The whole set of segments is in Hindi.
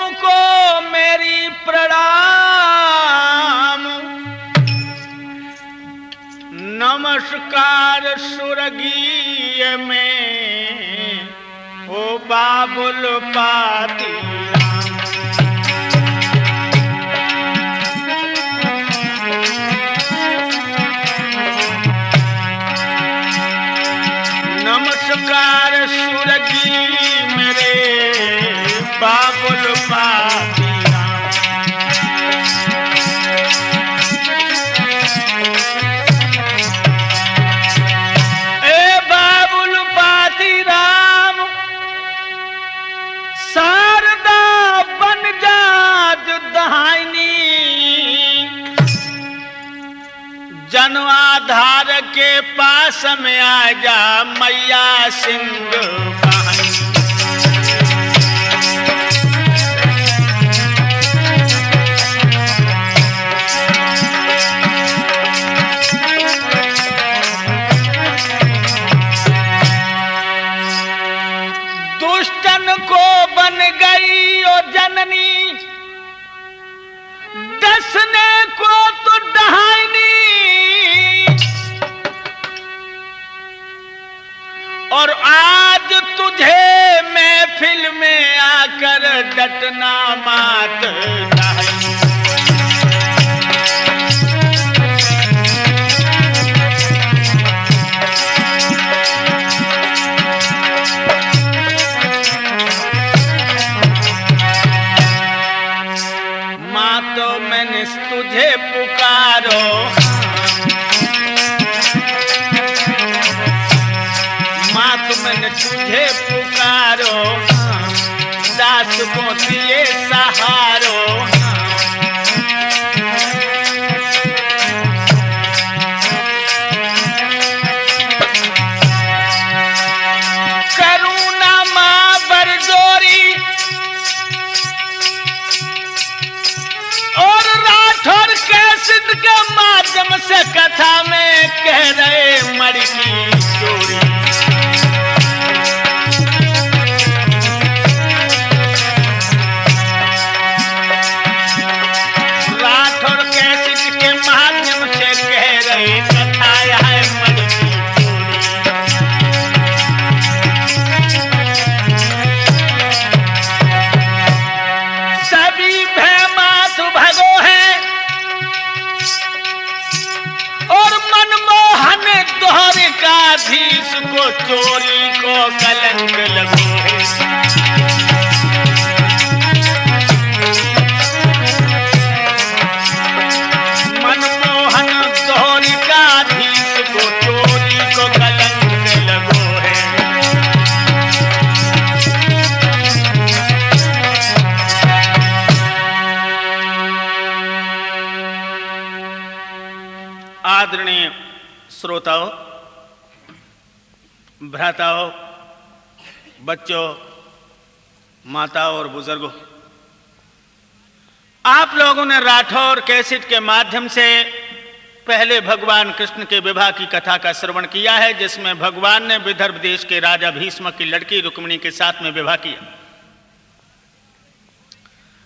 तुमको मेरी प्रणाम, नमस्कार सुरगीय में ओ बाबुल पाती नमस्कार सुरगी मेरे बाबुल पाती ए बाबुल पाती राम, शारदा बन जात दहाइनी, जनवाधार के पास में आ जा मैया सिंह बहन। दुष्टन को बन गई ओ जननी, डसने को तो डहाइनी, और आज तुझे महफिल में आकर डटना मात नहीं। माँ तो मैंने तुझे पुकारो, मैंने तुझे पुकारो, दास को दिए सहारो, करुणा माँ बरजोरी, और राठौर कैसेट के माध्यम से कथा में कह रहे मरी की स्टोरी। धीस को चोरी को कलंक लगो है, मनमोहन द्वारिकाधीश को चोरी को कलंक लगो है। आदरणीय श्रोताओं, भ्राताओं, बच्चों, माताओं और बुजुर्गों, आप लोगों ने राठौर कैसेट के माध्यम से पहले भगवान कृष्ण के विवाह की कथा का श्रवण किया है, जिसमें भगवान ने विदर्भ देश के राजा भीष्म की लड़की रुक्मिणी के साथ में विवाह किया।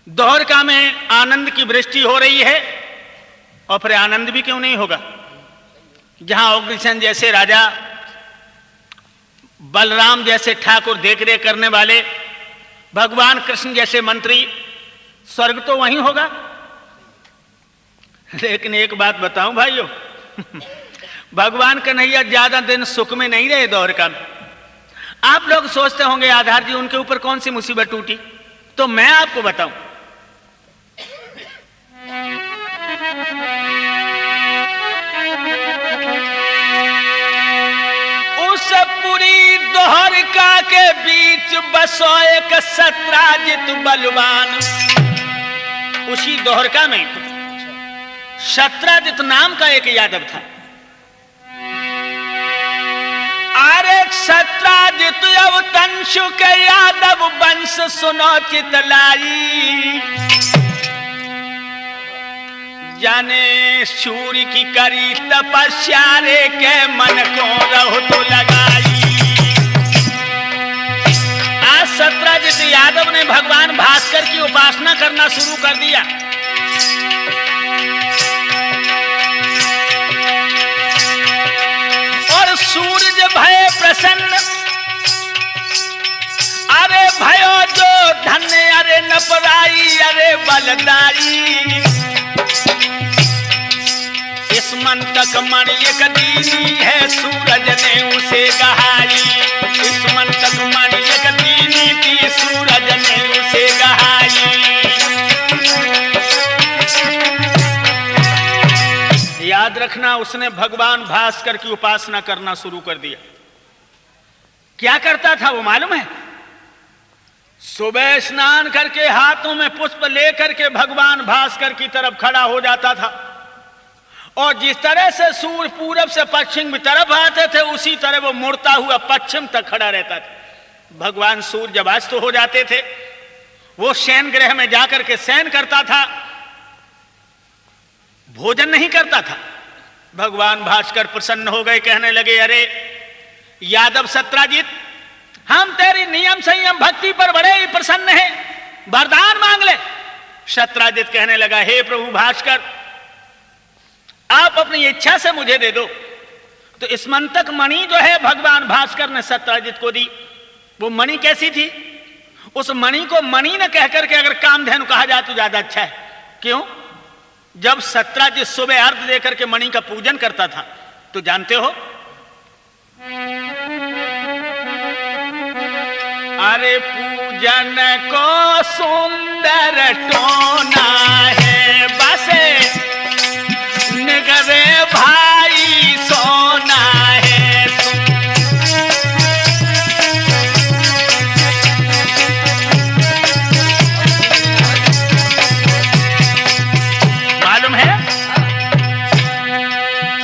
द्वारका में आनंद की वृष्टि हो रही है, और फिर आनंद भी क्यों नहीं होगा जहां उग्रसेन जैसे राजा, बलराम जैसे ठाकुर देखरेख करने वाले, भगवान कृष्ण जैसे मंत्री, स्वर्ग तो वहीं होगा। लेकिन एक बात बताऊं भाइयों, भगवान कन्हैया ज्यादा दिन सुख में नहीं रहे द्वारका में। आप लोग सोचते होंगे आधार जी उनके ऊपर कौन सी मुसीबत टूटी, तो मैं आपको बताऊं, उस पूरी द्वारका के बीच बसो एक सत्राजित बलवान। उसी द्वारका में सत्राजित नाम का एक यादव था। अरे सत्राजित अवतंशु के यादव वंश सुनो चितलाई, जाने सूर्य की करी तपस्या रे के मन को रहो तो लगाई। आज सत्राजित यादव ने भगवान भास्कर की उपासना करना शुरू कर दिया। और सूरज भय प्रसन्न, अरे भयो जो धन्य, अरे नपराई, अरे बलदाई। इस मंतक मणि एक दीनी है, सूरज ने उसे गहाई। इस मंतक मणि एक दीनी थी, सूरज ने उसे गहाई। याद रखना, उसने भगवान भास्कर की उपासना करना शुरू कर दिया। क्या करता था वो मालूम है? सुबह स्नान करके हाथों में पुष्प लेकर के भगवान भास्कर की तरफ खड़ा हो जाता था, और जिस तरह से सूर्य पूरब से पश्चिम की तरफ आते थे, उसी तरह वो मुड़ता हुआ पश्चिम तक खड़ा रहता था। भगवान सूर्य जब अस्त हो जाते थे, वो शयन गृह में जाकर के शयन करता था, भोजन नहीं करता था। भगवान भास्कर प्रसन्न हो गए, कहने लगे, अरे यादव सत्राजित, हम तेरी नियम संयम भक्ति पर बड़े ही प्रसन्न हैं, वरदान मांग ले। सत्राजित कहने लगा, हे प्रभु भास्कर, आप अपनी इच्छा से मुझे दे दो। तो इस मंतक मणि जो है भगवान भास्कर ने सत्राजित को दी। वो मणि कैसी थी? उस मणि को मणि न कहकर के अगर कामधेनु कहा जाए तो ज्यादा अच्छा है। क्यों? जब सत्राजित सुबह अर्घ देकर के मणि का पूजन करता था, तो जानते हो, अरे पूजन को सुंदर टोना है, बसे निगरे भाई सोना है। मालूम है,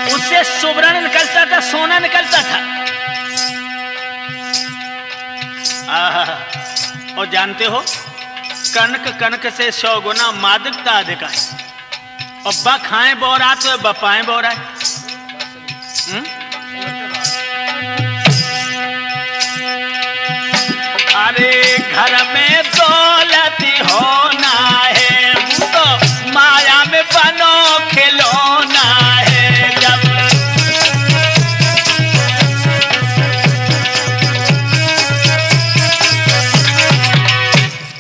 उससे सुवर्ण निकलता था, सोना निकलता था। और जानते हो, कनक कनक से 100 गुना मादकता अधिक है। और बा खाएं बोरा तो बपाएं बोरा है। अरे घर में दौलत होना है, तो माया में बनो खिलौना है। जब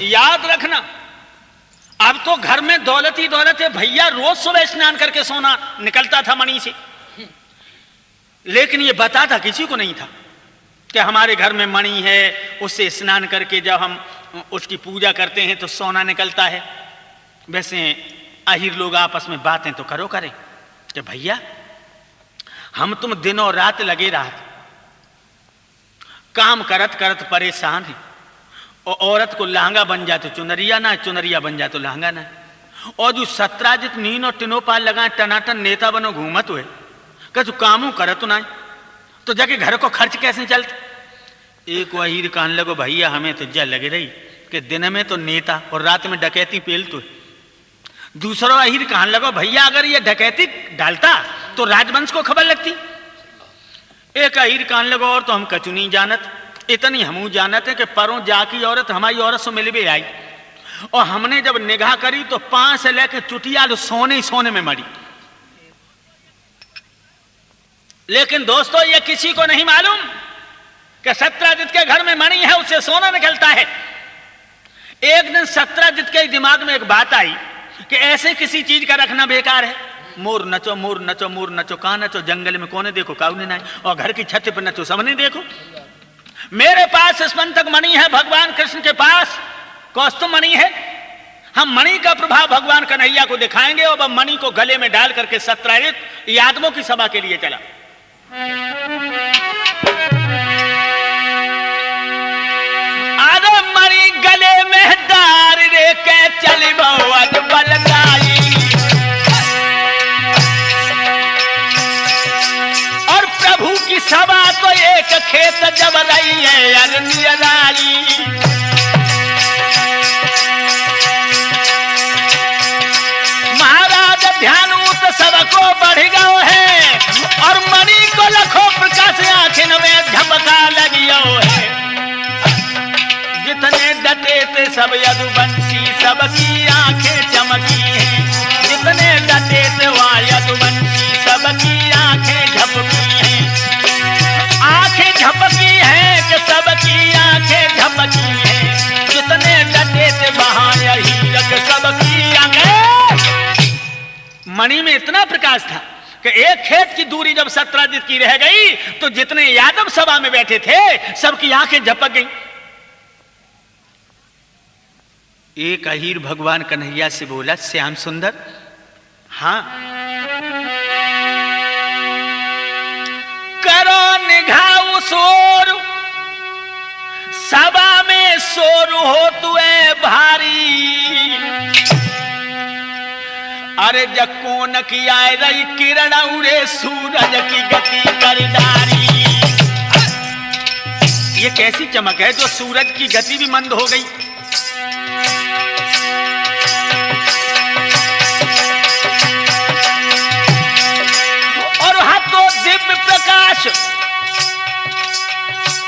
याद रखना, अब तो घर में दौलत ही दौलत है भैया। रोज सुबह स्नान करके सोना निकलता था मणि से, लेकिन ये बताता किसी को नहीं था कि हमारे घर में मणि है, उससे स्नान करके जब हम उसकी पूजा करते हैं तो सोना निकलता है। वैसे आहिर लोग आपस में बातें तो करें कि भैया हम तुम दिन और रात लगे रात काम करत करत परेशान है, और औरत को लहंगा बन जाए तो चुनरिया ना, चुनरिया बन जाए तो लहंगा ना। और जो सत्राजित नीनो टिनो पाल लगा टनाटन नेता बनो घूमत हुए, कह तू कामू करत ना, तो जाके घर को खर्च कैसे चलते? एक वहीर कहने लगो, भैया हमें तो जल लगे रही कि दिन में तो नेता और रात में डकैती पेलतो। दूसरा वहीर कहने लगो, भैया अगर ये डकैती डालता तो राजवंश को खबर लगती। एक अहीर कहने लगो, और तो हम कचू नहीं जानत, इतनी हमू जानत है कि परों जाकी औरत हमारी औरत से मिलवे आई, और हमने जब निगाह करी तो 5 से लेकर चुटिया सोने ही सोने में मरी। लेकिन दोस्तों, ये किसी को नहीं मालूम कि सत्राजित के घर में मणि है, उससे सोना निकलता है। एक दिन सत्राजित के दिमाग में एक बात आई कि ऐसे किसी चीज का रखना बेकार है। मोर नचो मोर नचो मोर नचो, कहां नचो? जंगल में कोने देखो काऊ ने, और घर की छत पर नचो सबने देखो। मेरे पास स्मंतक मणि है, भगवान कृष्ण के पास कौस्तुभ मणि है। हम मणि का प्रभाव भगवान कन्हैया को दिखाएंगे। और मणि को गले में डाल करके सत्राजित यादवों की सभा के लिए चला। अरे मणि गले में डार रे के चली बहुत बलदाई, और प्रभु की सभा तो एक खेत जब रही है अरनियराई। महाराज ध्यानूत सबको बढ़ गयो है, और मणि को लखो प्रकाश आंखिन में झपका लगियो है। जितने डटे थे सब यदुवंशी, सबकी आंख मणि में इतना प्रकाश था कि एक खेत की दूरी जब सत्राजित की रह गई तो जितने यादव सभा में बैठे थे सबकी आंखें झपक गई। एक अहीर भगवान कन्हैया से बोला, श्याम सुंदर, हाँ करो निगाह शोर, सभा में शोर हो तुए भारी, अरे जक्को न की आए रही किरण उड़े सूरज की गति करदारी। ये कैसी चमक है जो सूरज की गति भी मंद हो गई। और हाथों दिव्य प्रकाश,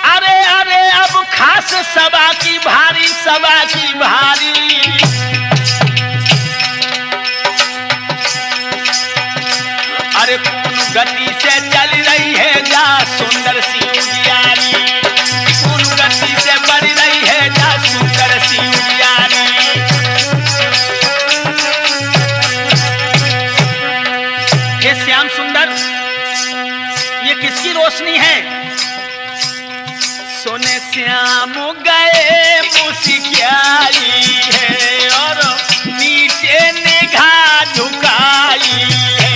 अरे अरे अब खास सभा की भारी, सभा की भारी। अरे कौन गति से चल रही है जा सुंदर सी उजियारी, कौन गति से बढ़ रही है जा सुंदर सी उजियारी। ये श्याम सुंदर, ये किसकी रोशनी है? सोने श्याम गए मुस्कियाई है और नीचे निगाह झुकाई है,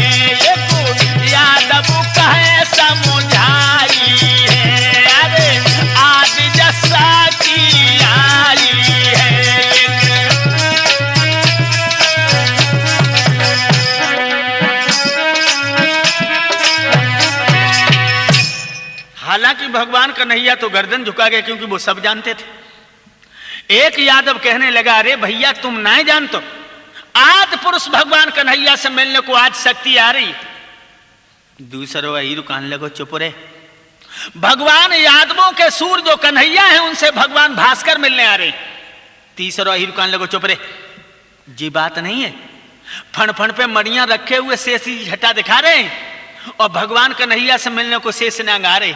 यादव कहे समुझाई है, अरे आज जैसा की आई है। हालांकि भगवान कन्हैया तो गर्दन झुका गए क्योंकि वो सब जानते थे। एक यादव कहने लगा, अरे भैया तुम नहीं जानते, आज पुरुष भगवान कन्हैया से मिलने को आज शक्ति आ रही। दूसरा वही रुकान लगो, चुप रहे। भगवान यादवों के सूर जो कन्हैया है उनसे भगवान भास्कर मिलने आ रहे। तीसरा वही रुकान लगो, चुप रहे, जी बात नहीं है। फण फण पे मड़ियां रखे हुए शेष झटा दिखा रहे हैं और भगवान कन्हैया से मिलने को शेष नांग आ रहे।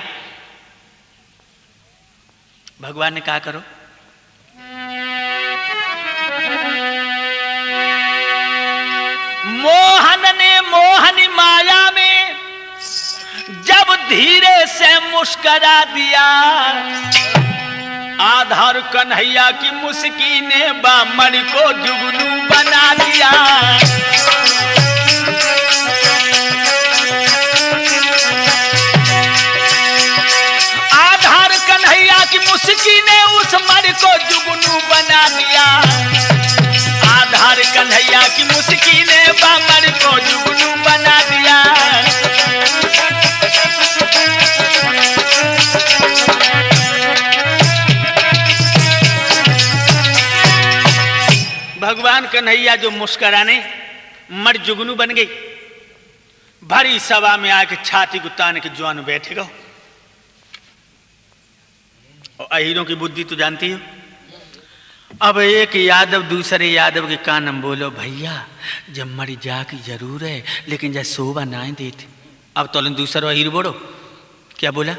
भगवान ने कहा करो, मोहन ने मोहनी माया में जब धीरे से मुस्करा दिया, आधार कन्हैया की मुस्की ने बामण को जुगनू बना दिया। आधार कन्हैया की मुस्की ने उस मर को जुगनू बना दिया। आधार कन्हैया की मुस्की ने बामण को जुगनू बना दिया। भगवान कन्हैया जो मुस्कराने मर जुगनू बन गई। भारी सभा में आके छाती गुत्ताने के जवान बैठे गो। और अहीरों की बुद्धि तो जानती हो। अब एक यादव दूसरे यादव के कान में बोलो, भैया जब मर जा की जरूर है लेकिन जब शोभा ना देते। अब तो दूसरा अहीर बोलो, क्या बोला?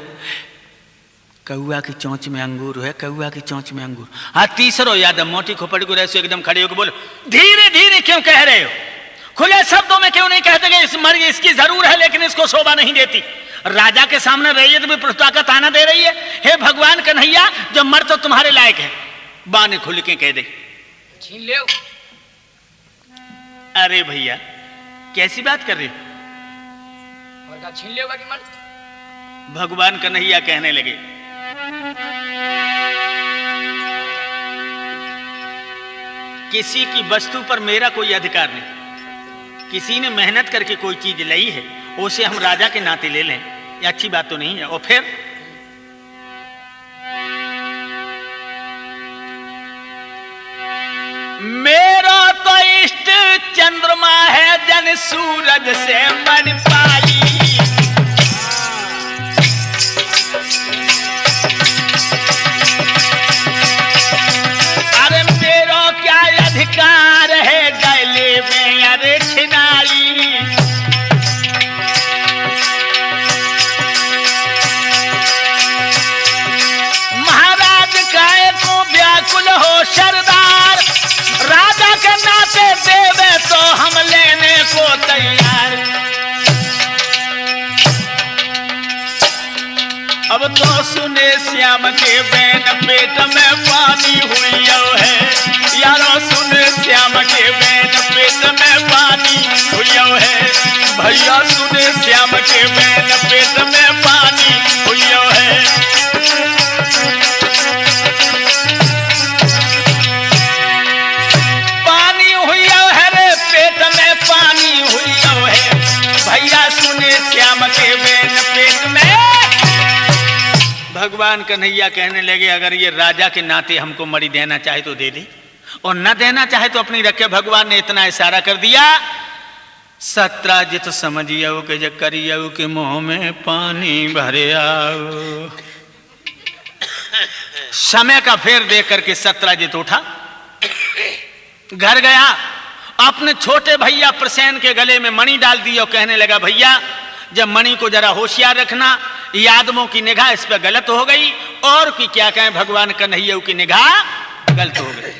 कौआ की चोंच में अंगूर है, कौआ की चोंच में अंगूर। हाँ, तीसरो यादव मोटी खोपड़ को रहे एकदम खड़े होकर बोलो, धीरे धीरे क्यों कह रहे हो? खुले शब्दों में क्यों नहीं कहते कि इस मर इसकी जरूर है लेकिन इसको शोभा नहीं देती। राजा के सामने रैयत भी प्रस्ताव का ताना दे रही है, हे भगवान कन्हैया जो मर तो तुम्हारे लायक है। बाने खुल के कह दे, छीन ले। अरे भैया कैसी बात कर रहे हो? और छीन लेगा कि मर? भगवान कन्हैया कहने लगे, किसी की वस्तु पर मेरा कोई अधिकार नहीं। किसी ने मेहनत करके कोई चीज लाई है उसे हम राजा के नाते ले लें, ये अच्छी बात तो नहीं है। और फिर मेरा तो इष्ट चंद्रमा है जन सूरज से मन पाई। अरे मेरा क्या अधिकार है गले में अरे छिनारी। महाराज काय को व्याकुल हो सरदार, राजा के नाते देवे तो हम लेने को तैयार। सुने श्याम के बैन पेट में पानी हुई है, यारो सुने श्याम के बैन पेट में पानी हुई है, भैया सुने श्याम के बैन पेट में पानी हुई है। पानी हुई है रे पेट में पानी हुई है, भैया सुने श्याम के बैन पेट में। भगवान कन्हैया कहने लगे अगर ये राजा के नाते हमको मणि देना चाहे तो दे दे, और न देना चाहे तो अपनी रखे। भगवान ने इतना इशारा कर दिया, सत्राजित समझियो के जे करियो के मुंह में पानी भरे आओ। समय का फेर देख करके सत्राजित उठा, घर गया, अपने छोटे भैया प्रसेन के गले में मणि डाल दी और कहने लगा भैया जब मणि को जरा होशियार रखना, यादवों की निगाह इस पर गलत हो गई, और की क्या कहें भगवान कन्हैया की निगाह गलत हो गई।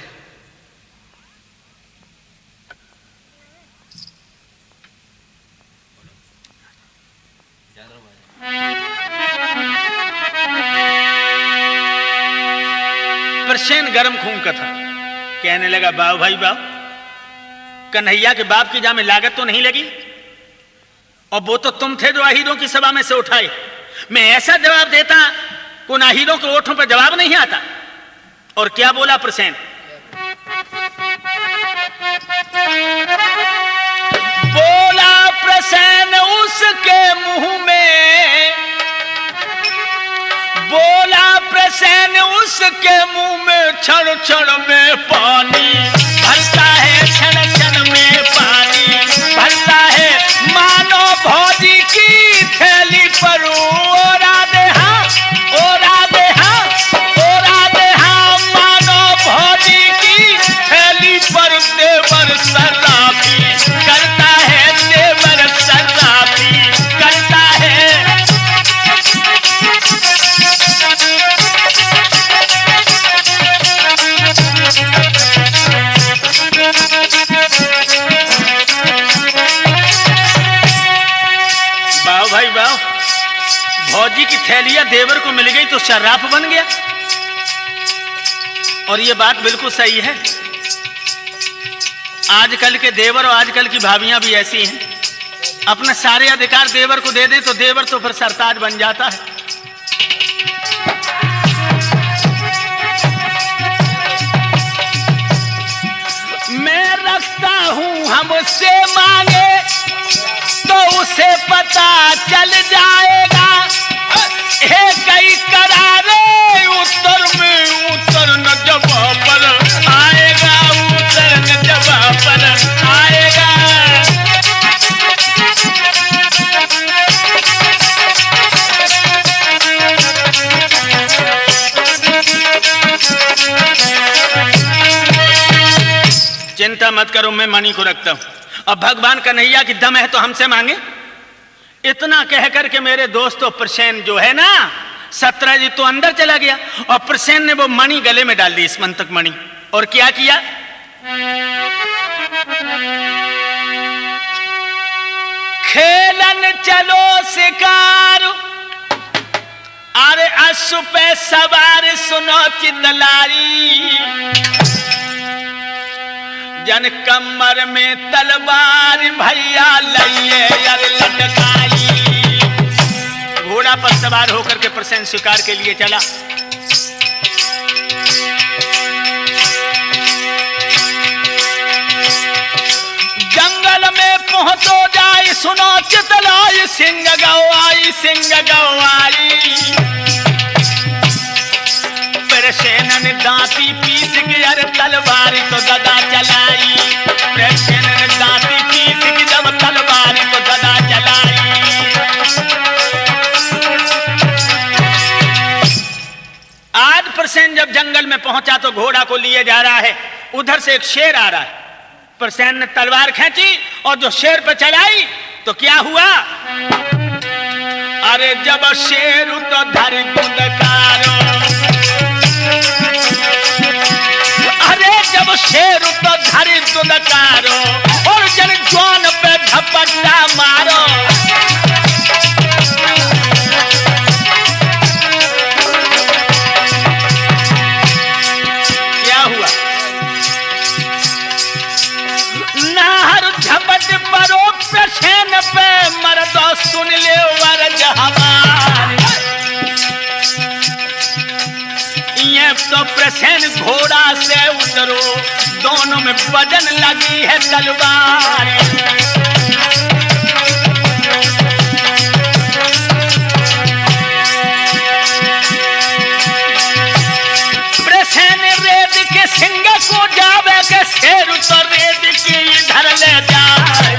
प्रसेन गर्म खून का था, कहने लगा बाव भाई बाव, कन्हैया के बाप की जान में लागत तो नहीं लगी, और वो तो तुम थे जो आहिरों की सभा में से उठाए। मैं ऐसा जवाब देता उन आहिरों के ओठों पर जवाब नहीं आता। और क्या बोला प्रसेन, बोला प्रसेन उसके मुंह में, बोला प्रसेन उसके मुंह में क्षण क्षण में पानी भरता है, क्षण क्षण में पानी भरता है, मानो भौजी की थैली पर ओरा दे हाँ, ओरा दे हाँ, ओरा दे हाँ, मानो भौजी की थैली पर देवर सर्राफी करता है, देवर सर्राफी करता है। बाव भाई बाव, भौजी की थैलिया देवर को मिल गई तो शर्राफ बन गया। और ये बात बिल्कुल सही है, आजकल के देवर और आजकल की भाभियां भी ऐसी हैं, अपने सारे अधिकार देवर को दे दें तो देवर तो फिर सरताज बन जाता है। मैं रखता हूं हमसे मांगे तो उसे पता चल जाएगा, कई करारे उत्तर में उत्तर न जवाब पर आएगा, उत्तर न जवाब पर आएगा। चिंता मत करो, मैं मणि को रखता हूं। अब भगवान कन्हैया की दम है तो हमसे मांगे। इतना कह करके मेरे दोस्तों प्रसेन जो है ना, सत्राजित तो अंदर चला गया और प्रसेन ने वो मणि गले में डाल दी, स्मंतक मणि। और क्या किया, खेलन चलो शिकार, अरे अश्व पे सवार सुनो चितलारी, जन कमर में तलवार भैया लइए अरे लटकाई। घोड़ा पर सवार होकर के प्रसेन शिकार के लिए चला। जंगल में पहुंचो जाए सुनो चितलाई, सिंह गवाई सिंह गवाई। प्रसेन ने दांती पीस के अरे तलवार तो गदा चलाई, प्रसेन ने दांती पीस के जब तलवार तो गदा चलाई। आज प्रसेन जब जंगल में पहुंचा तो घोड़ा को लिए जा रहा है, उधर से एक शेर आ रहा है। प्रसेन ने तलवार खींची और जो शेर पे चलाई तो क्या हुआ, अरे जब शेर तो धर दुदकारो, अरे जब शेर तो धर दुदकारो और जन जवान पे झपट्टा मारो। सुन ले वर्ज हमारे। ये तो प्रसेन घोड़ा से उतरो, दोनों में बजन लगी है तलवार। प्रसेन रेत के सिंह को जावे के शेर तो रेत की इधर ले जाए।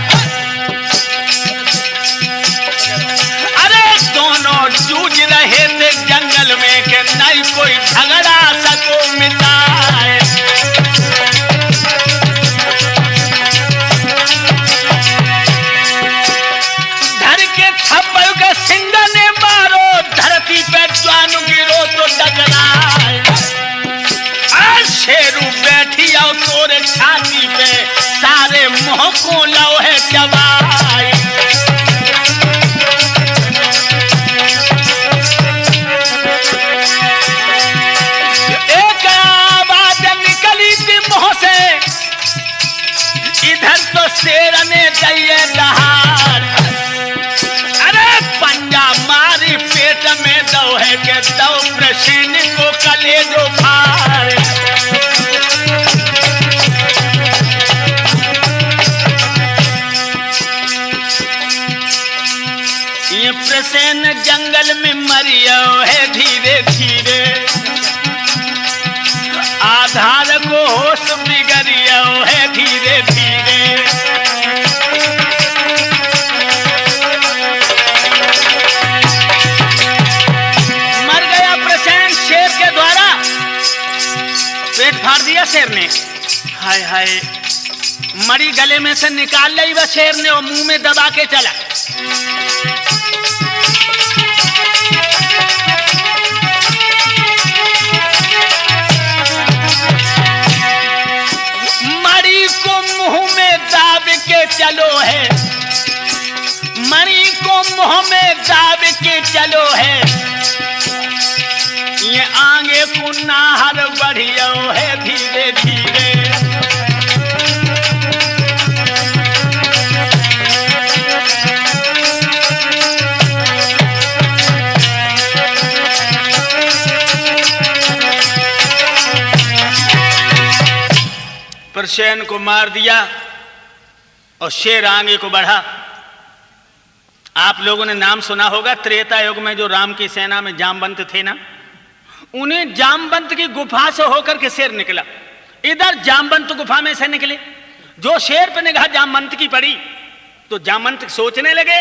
अरे दोनों जूझ रहे थे जंगल में कि नहीं कोई झगड़ा सको मिटाए। धर के थप्पड़ के सिंह ने मारो, धरती पे ज्वान गिरो तो टकराए। शेरू बैठी आओ तोरे छाती पे, सारे मोह को लोहे चबाए। एक आवाज निकली थी मुंह से, इधर तो शेर ने दिए दहाड़। अरे पंजा मारी पेट में दोहे के दो प्रसेन को कलेजो फाड़। ये प्रसेन जंगल में मरियो है धीरे धीरे, आधार को होश बिगड़ियो है धीरे धीरे। मर गया प्रसेन शेर के द्वारा, पेट फाड़ दिया शेर ने। हाय हाय, मरी गले में से निकाल ली वह शेर ने और मुंह में दबा के चला। मरी को मुंह में दाब के चलो है, मरी को मुंह में दाब के चलो है। ये आगे को नाहर बढ़ियो है धीरे धीरे। प्रसेन को मार दिया और शेर आगे को बढ़ा। आप लोगों ने नाम सुना होगा, त्रेता युग में जो राम की सेना में जामवंत थे ना, उन्हें जामवंत की गुफा से होकर के शेर निकला। इधर जामवंत गुफा में से निकले, जो शेर पे निगाह जामवंत की पड़ी तो जामवंत सोचने लगे,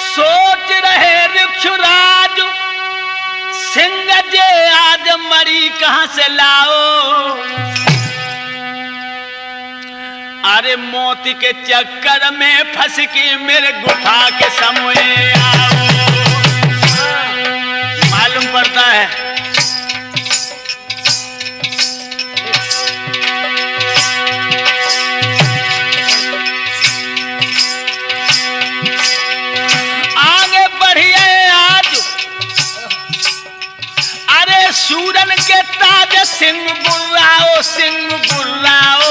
सोच रहे ऋक्षराज सिंह जे आज मरी कहां से लाओ। अरे मौत के चक्कर में फंस के मेरे गुफा के सामने आओ। मालूम पड़ता है आगे बढ़िए आज। अरे सूरन के ताज सिंह बुर्राओ, सिंह बुर्राओ।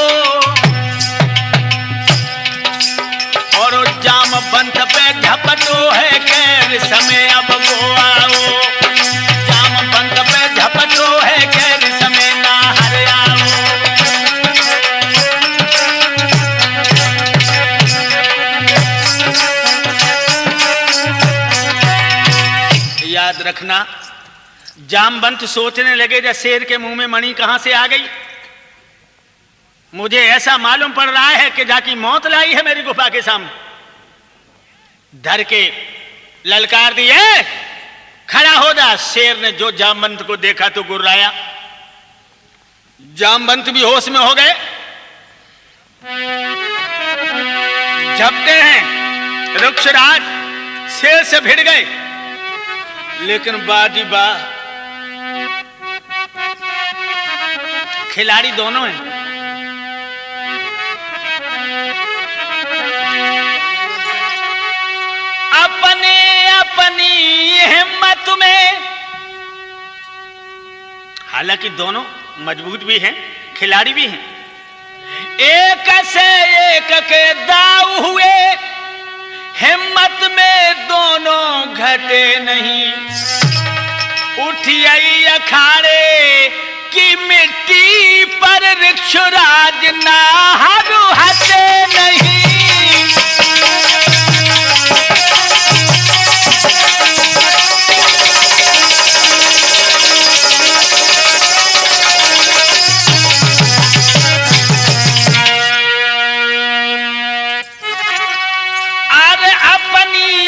और जामवंत पे झपटो है गैर समय अब वो आओ। जामवंत पे झपटो है गैर समय ना हर आओ। याद रखना, जामवंत सोचने लगे जब शेर के मुंह में मणि कहां से आ गई। मुझे ऐसा मालूम पड़ रहा है कि जाकी मौत लाई है मेरी गुफा के सामने। धर के ललकार दिए, खड़ा हो जा। शेर ने जो जामवंत को देखा तो गुर्राया। जामवंत भी होश में हो गए, झपटे हैं वृक्षराज शेर से भिड़ गए। लेकिन बाजी बा, खिलाड़ी दोनों हैं। अपने अपनी हिम्मत में, हालांकि दोनों मजबूत भी हैं, खिलाड़ी भी हैं। एक से एक के दाव हुए, हिम्मत में दोनों घटे नहीं। उठी आई अखाड़े की मिट्टी पर ऋक्षराज नाहरू हटे नहीं।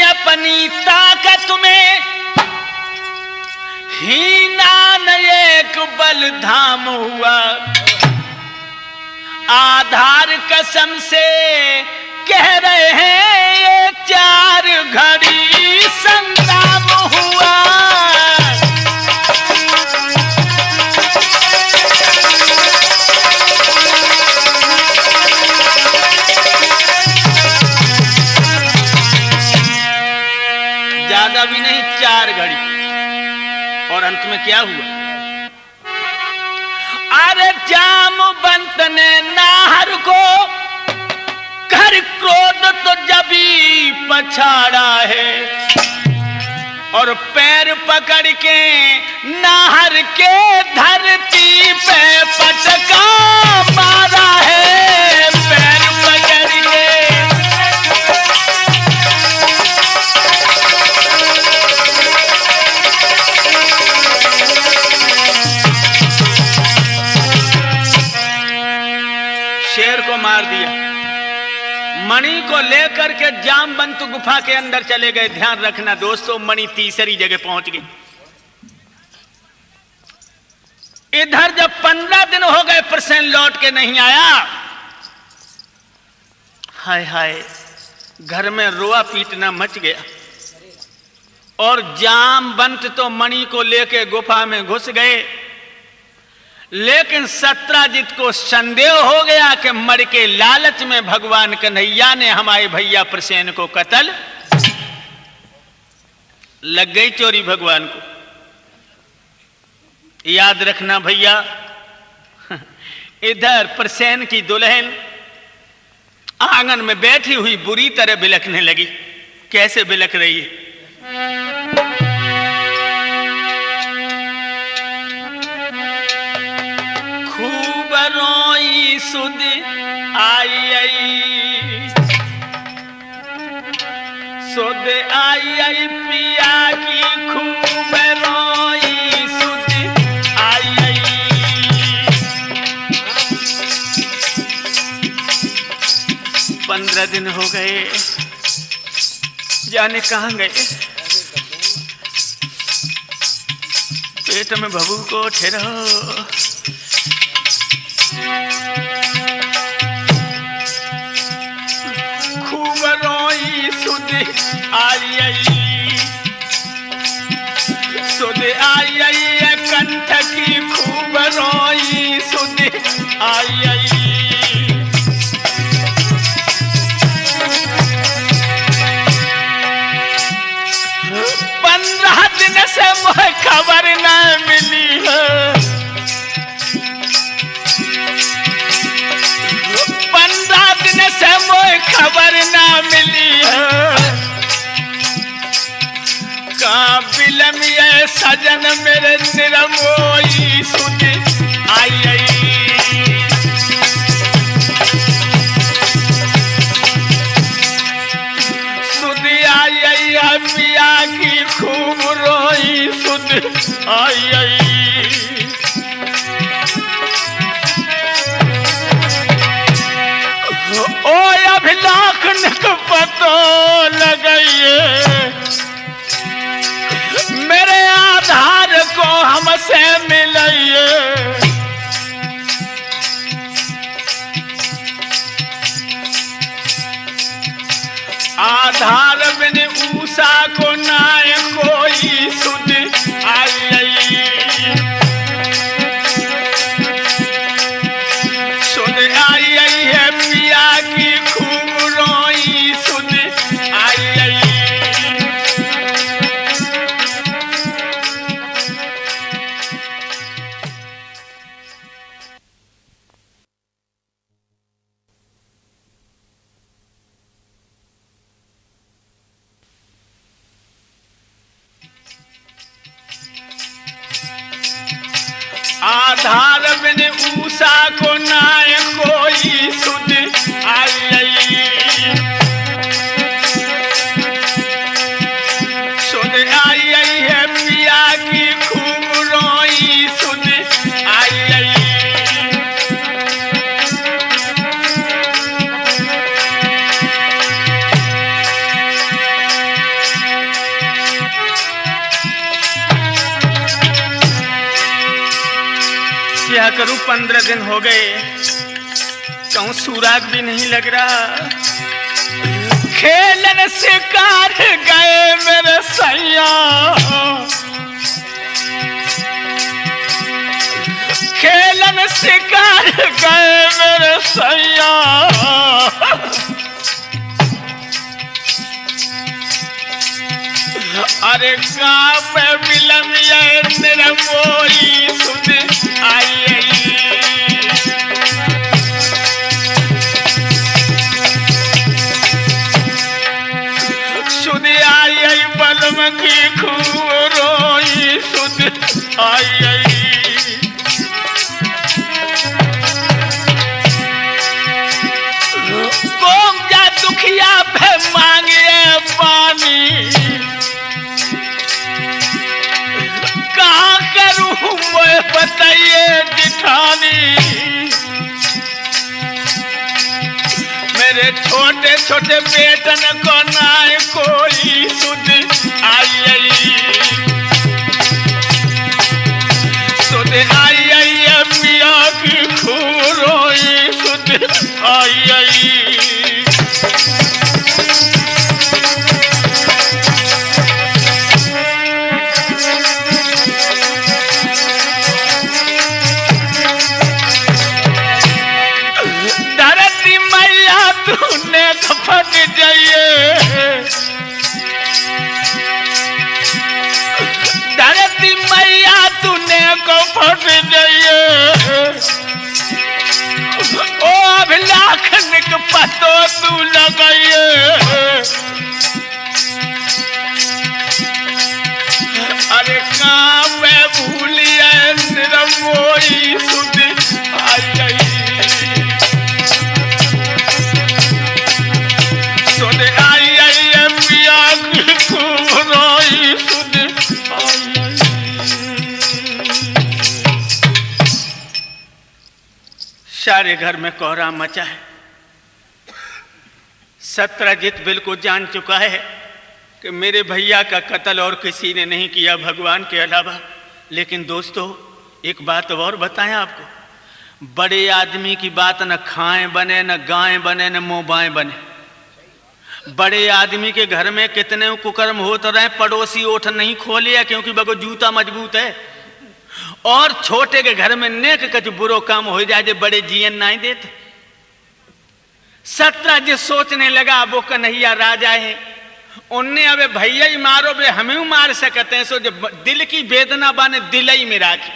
अपनी ताकत में हीनान एक बल धाम हुआ। आधार कसम से कह रहे हैं ये 4 घड़ी संताप हुआ। ज्यादा भी नहीं, 4 घड़ी। और अंत में क्या हुआ? अरे जामवंत ने नाहर को कर क्रोध तो जबी पछाड़ा है, और पैर पकड़ के नाहर के धरती पे पटका मारा है। पैर पकड़ के शेर को मार दिया। मणि को लेकर के जामवंत गुफा के अंदर चले गए। ध्यान रखना दोस्तों, मणि तीसरी जगह पहुंच गई। इधर जब 15 दिन हो गए प्रसेन लौट के नहीं आया, हाय हाय, घर में रोआ पीटना मच गया। और जामवंत तो मणि को लेके गुफा में घुस गए, लेकिन सत्राजित को संदेह हो गया कि मर के लालच में भगवान कन्हैया ने हमारे भैया प्रसेन को कत्ल। लग गई चोरी भगवान को। याद रखना भैया, इधर प्रसेन की दुल्हन आंगन में बैठी हुई बुरी तरह बिलखने लगी। कैसे बिलख रही है? खूब रोई सुध आई, सुध आई पिया की। खूब रोई सुध आई। 15 दिन हो गए, जाने कहां गए। पेट में बबू को ठहरो। खूब रोई सुध आई, सुध आई कंठ की। खूब रोई सुध आई। 15 दिन से मुझे खबर न मिली है। 15 दिन से मुझे खबर न मिली है। काबिलम ये सजन मेरे निरमोई सुध आई। सुध आई पिया की। खूब रोई सुध आई। ओ अभिलाख न पतो लगाइए, मेरे आधार को हमसे मिलाइए। आधार बिन उषा को नाय कोई सुध आई। सुध आई है पिया की। खूब रोई सुध आई। आधार बिन ऊषा को नाय कोई सुध आई। सुध आई है पिया की खूब रोई सुध आई। क्या करूं 15 दिन हो गए, कहूं सुराग भी नहीं लग रहा। खेलन शिकार गए मेरे सैया, खेलन शिकार गए मेरे सैया। अरे गाँव में मिलन ये निर्मोही सुध आई। सुध आई बलम की खूब रोई सुध आई। कौन जा दुखिया पे मांगे पानी, कहाँ करूं मैं बताइए जिठानी। मेरे छोटे छोटे बेटन को नाय कोई सुध आई। सुध आई पिया की खूब रोई सुध आई। तूने फट जाइए धरती मैया, तूने को फट जाइए। ओ अभिलाखन के पतो तू लगाइए। अरे काम में भूलिए निरमोई सुध आई। सारे घर में कोहरा मचा है। सत्यजीत बिल्कुल जान चुका है कि मेरे भैया का कत्ल और किसी ने नहीं किया भगवान के अलावा। लेकिन दोस्तों एक बात और बताएं आपको, बड़े आदमी की बात न खाएं बने, न गाएं बने, न मुंह बाएं बने। बड़े आदमी के घर में कितने कुकर्म होते रहे, पड़ोसी ओठ नहीं खोलिया क्योंकि बगो जूता मजबूत है। और छोटे के घर में नेक कछ बुरो काम हो जाए जो बड़े जियन नहीं देते। सत्यजीत सोचने लगा वो कन्हैया राजा है, उनने अबे भैया ही मारो बे हमें ही मार सकते हैं। सो जो दिल की वेदना बाने दिल ही में राखी।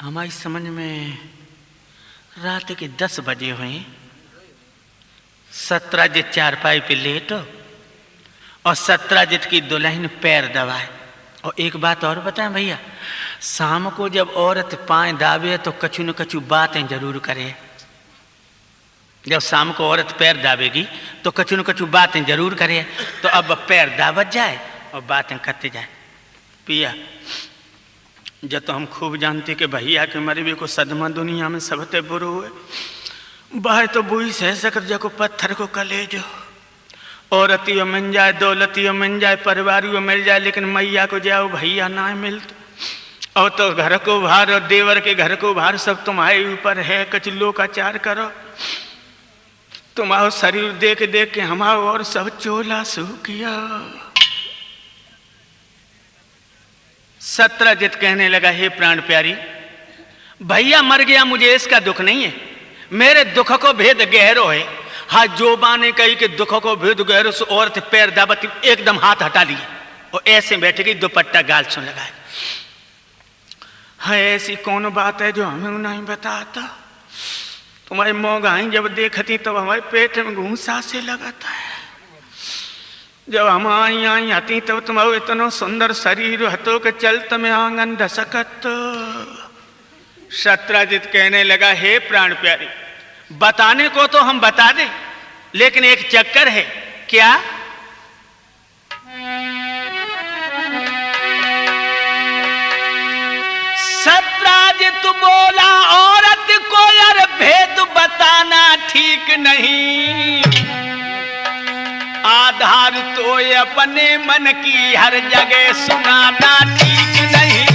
हमारी समझ में रात के 10 बजे हुए। सत्यजीत चारपाई पे लेटो और सत्यजीत की दुल्हन पैर दबाए। और एक बात और बताएं भैया, शाम को जब औरत पाए दावे तो कछु न कछु बातें जरूर करे। जब शाम को औरत पैर दावेगी तो कछु न कछु बातें जरूर करे। तो अब पैर दावत जाए और बातें करते जाए। पिया जब तो हम खूब जानते कि भैया के मरबे को सदमा दुनिया में सबते बुरो हुए। बाहर तो बुई सह सकर जको पत्थर को कलेजो। औरतियों मिल जाए, दौलतियों मिल जाए, परिवारियों मिल जाए, लेकिन मैया को जाओ भैया ना मिलते। और तो घर को भार और देवर के घर को भार सब तुम्हारे ऊपर है। कच लोकाचार करो, तुम्हारा शरीर देख देख के हमारा और सब चोला सूखिया। सत्यजीत कहने लगा, हे प्राण प्यारी, भैया मर गया मुझे इसका दुख नहीं है, मेरे दुख को भेद गहरो है। हाँ जो बाने कही कि दुख को भेद गहरो से औरत पैर दाबती एकदम हाथ हटा लिए और ऐसे बैठ गई, दुपट्टा गाल सुन लगाए। हाँ ऐसी कौन बात है जो हमें नहीं बताता। तुम्हारी मोगाई जब देखती तब हमारे पेट में घूंसा से लगाता है। जब हम आई आती तब तुम इतना सुंदर शरीर हतो के चलत में आंगन धसकत। सत्राजित कहने लगा, हे प्राण प्यारी, बताने को तो हम बता दें, लेकिन एक चक्कर है। क्या? सत्राजित बोला, औरत को यार भेद बताना ठीक नहीं, आधार तो अपने मन की हर जगह सुनाना ठीक नहीं।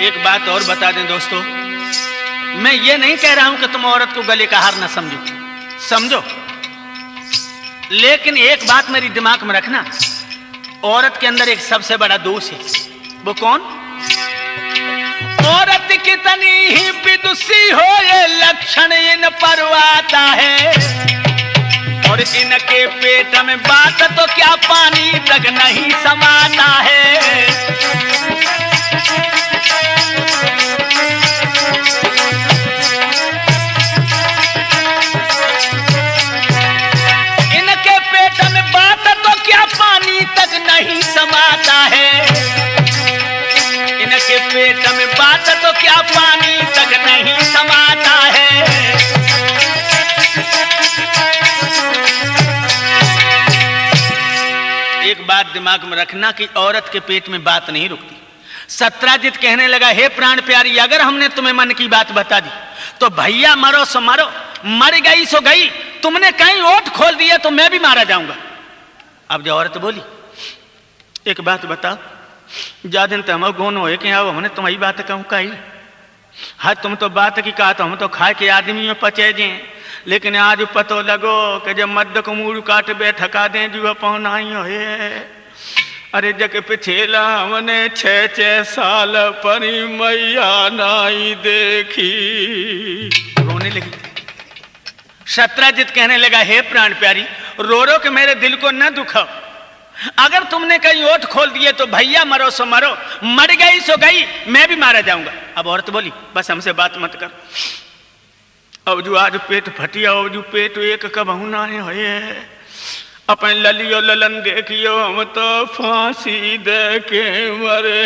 एक बात और बता दें दोस्तों, मैं ये नहीं कह रहा हूं कि तुम औरत को गले का हार ना समझो, लेकिन एक बात मेरी दिमाग में रखना, औरत के अंदर एक सबसे बड़ा दोष है। वो कौन? औरत कितनी ही विदुषी हो, ये लक्षण इन पर आता है, और इनके पेट में बात तो क्या पानी तक नहीं समाता है। इनके पेट में बात तो क्या पानी तक नहीं समाता है, इनके पेट में बात तो क्या पानी तक नहीं समाता है। एक बात दिमाग में रखना कि औरत के पेट में बात नहीं रुकती। सत्राजित कहने लगा, हे प्राण प्यारी, अगर हमने तुम्हें मन की बात बता दी तो भैया मरो सो मरो, मर गई सो गई, तुमने कहीं ओठ खोल दिया तो मैं भी मारा जाऊंगा। अब जो औरत बोली, एक बात बताओ, जा दिन तो हम गोन हो के आओ, हमने तुम्हारी बात कहूं कही? हाँ, तुम तो बात की कहा तो हम तो खा के आदमी में पचे जे, लेकिन आज पतो लगो कि जब मद्द को मूड़ काट बैठका दें जुआ पौनाई हो। अरे जग पिछेला हमने 6 साल परी मैया नाई देखी। रोने लगी। सत्राजित कहने लगा, हे प्राण प्यारी, रो रो के मेरे दिल को न दुखाओ, अगर तुमने कहीं ओठ खोल दिए तो भैया मरो सो मरो, मर गई सो गई, मैं भी मारा जाऊंगा। अब औरत बोली, बस हमसे बात मत कर, अब जो आज पेट फटिया, अब जो पेट एक कबहू ना है, अपन ललियो ललन देखियो, हम तो फांसी दे के मरे।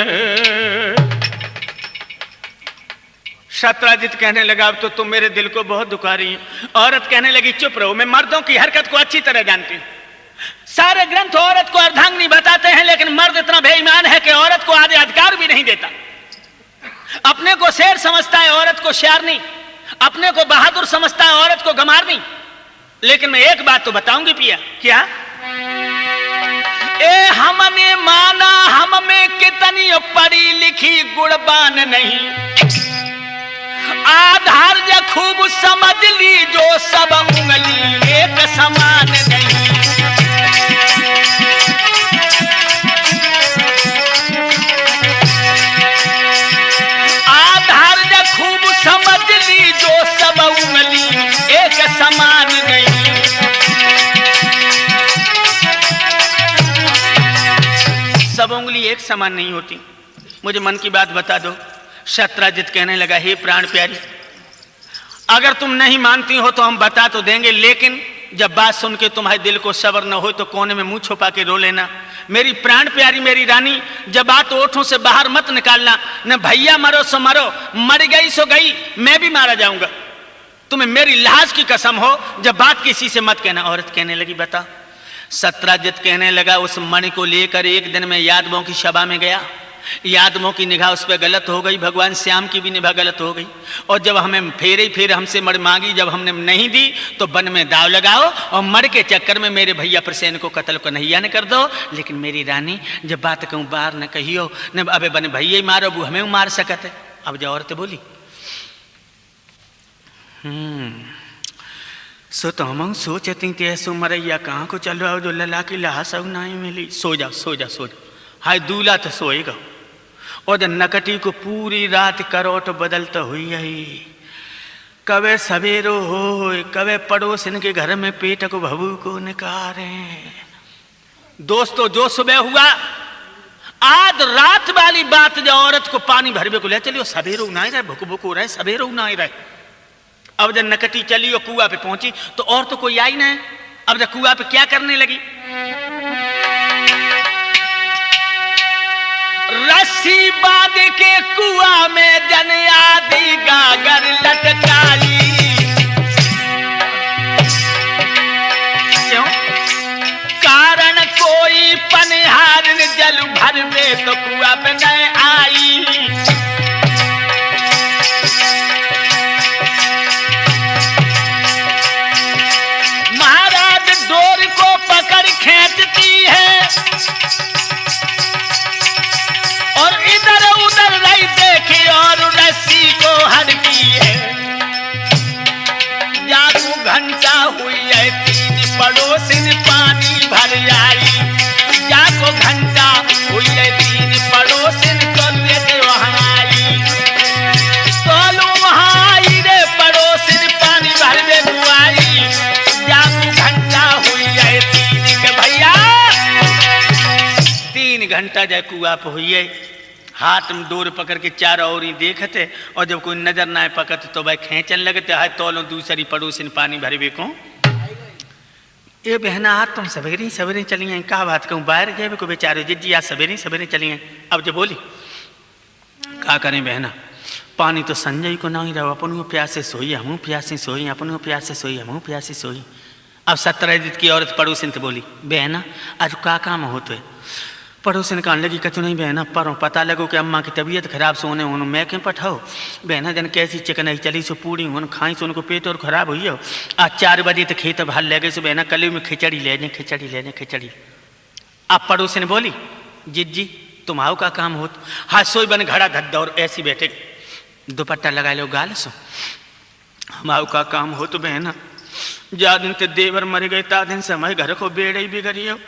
सत्राजित कहने लगा, अब तो तुम मेरे दिल को बहुत दुखा रही हो। औरत कहने लगी, चुप रहो, मैं मर्दों की हरकत को अच्छी तरह जानती हूँ। सारे ग्रंथ औरत को अर्धांगिनी बताते हैं, लेकिन मर्द इतना बेईमान है कि औरत को आधे अधिकार भी नहीं देता। अपने को शेर समझता है, औरत को शेरनी, अपने को बहादुर समझता है, औरत को गमारनी। लेकिन मैं एक बात तो बताऊंगी पिया। क्या? ए हमने माना हम में कितनी पढ़ी लिखी गुणबान नहीं, आधार जो खूब समझ ली, जो सब उंगली एक समान नहीं। आधार जो खूब समझ ली, जो सब उंगली एक समान नहीं। सब उंगली एक समान नहीं होती, मुझे मन की बात बता दो। सत्राजित कहने लगा, हे प्राण प्यारी, अगर तुम नहीं मानती हो तो हम बता तो देंगे, लेकिन जब बात सुन के तुम्हारे दिल को सब्र न हो तो कोने में मुंह छुपा के रो लेना। मेरी प्राण प्यारी, मेरी रानी, जब बात ओठों से बाहर मत निकालना, न भैया मरो सो मरो, मर गई सो गई, मैं भी मारा जाऊंगा। तुम्हें मेरी लाज की कसम हो, जब बात किसी से मत कहना। औरत कहने लगी, बता। सत्राजित कहने लगा, उस मणि को लेकर एक दिन मैं यादवों की सभा में गया, यादवों की निगाह उस पर गलत हो गई, भगवान श्याम की भी निगाह गलत हो गई, और जब हमें फेर हमसे मर मांगी, जब हमने नहीं दी तो वन में दाव लगाओ और मर के चक्कर में मेरे भैया प्रसेन को कत्ल को नहिया न कर दो। लेकिन मेरी रानी, जब बात कहूँ बार न कहियो, न अबे बने भैया ही मारो, वो हमें मार सकते। अब जो औरत बोली, सो तो हम सोचती थे, सो मरैया कहाँ को चल रहा हो, जो लला की लाह सब नहीं मिली। सो जा सो जा सो जा, हाय दूल्हा तो सोएगा। और जब नकटी को पूरी रात करोट बदलता हुई है, कवे सवेरो हो, कवे पड़ोसन के घर में पेट को भबू को निकारे। दोस्तों, जो सुबह हुआ आज रात वाली बात जो औरत को पानी भरवे को ले चलियो, सवेरे उनाई रहे, भुक भुक हो रहे, सवेरे उनाई रहे। अब जब नकटी चली और कुआ पे पहुंची तो और तो कोई आई ना है। अब जब कुआ पे क्या करने लगी, रस्सी बांध के कुआ में जन आदि गागर लटकाई। क्यों? कारण कोई पनिहारन जल भर में तो कुआ पे न आई। महाराज डोर को पकड़ खींचती है और इधर उधर नहीं देखी और रस्सी को हटती है। जादू घंटा हुई है, तीन पड़ोसिन पानी भर आई। जाको घंटा हुई है, तीन पड़ोसिन को लेके वहां आई। तोलू वहां आई रे पड़ोसिन पानी भर दे आई। जाको घंटा हुई है, तीन के भैया 3 घंटा जाए कुआ पे हुई है। हाथ में डोर पकड़ के चारों ओर ही देखते और जब कोई नजर ना पकड़ते तो भाई खेचन लगते। हाय तोलो दूसरी पड़ोसिन पानी भरवे को। ये बहना आज तुम सवेरे सवेरे चली हैं, क्या बात कहूँ, बाहर गए को बेचारे जिज्जी आज सवेरे सवेरे चली हैं। अब जब बोली क्या करें बहना, पानी तो संजय को नहीं रहो, अपन प्यासे सोई, हमू प्यासे सोई, अपन प्यासे सोई, हमू प्यासे सोई। अब 17 दिन की औरत पड़ोसिन से बोली, बहना आज का काम होते। पड़ोसिन कहने लगी, कचु नहीं बहना, पर पता लगो कि अम्मा की तबीयत खराब से उन्हें उन्होंने मैं क्यों पठाओ। बहना जन कैसी चिकनाई चली सो पूरी उन्होंने खाई सो उनको पेट और खराब हुई हो। आज 4 बजे तो खेत भाल ले गए सो बहना कल में खिचड़ी ले जाए, खिचड़ी ले जाए, खिचड़ी। अब पड़ोसिन बोली, जिज्जी तुम आओ का काम हो। हाथ सोई बन घड़ा धद्दा और ऐसी बैठे दुपट्टा लगा लो गाल सो। हम आओ का काम हो तो बहना, जा दिन ते देवर मर गए ता दिन समय घर को बेड़े बिगड़ी हो।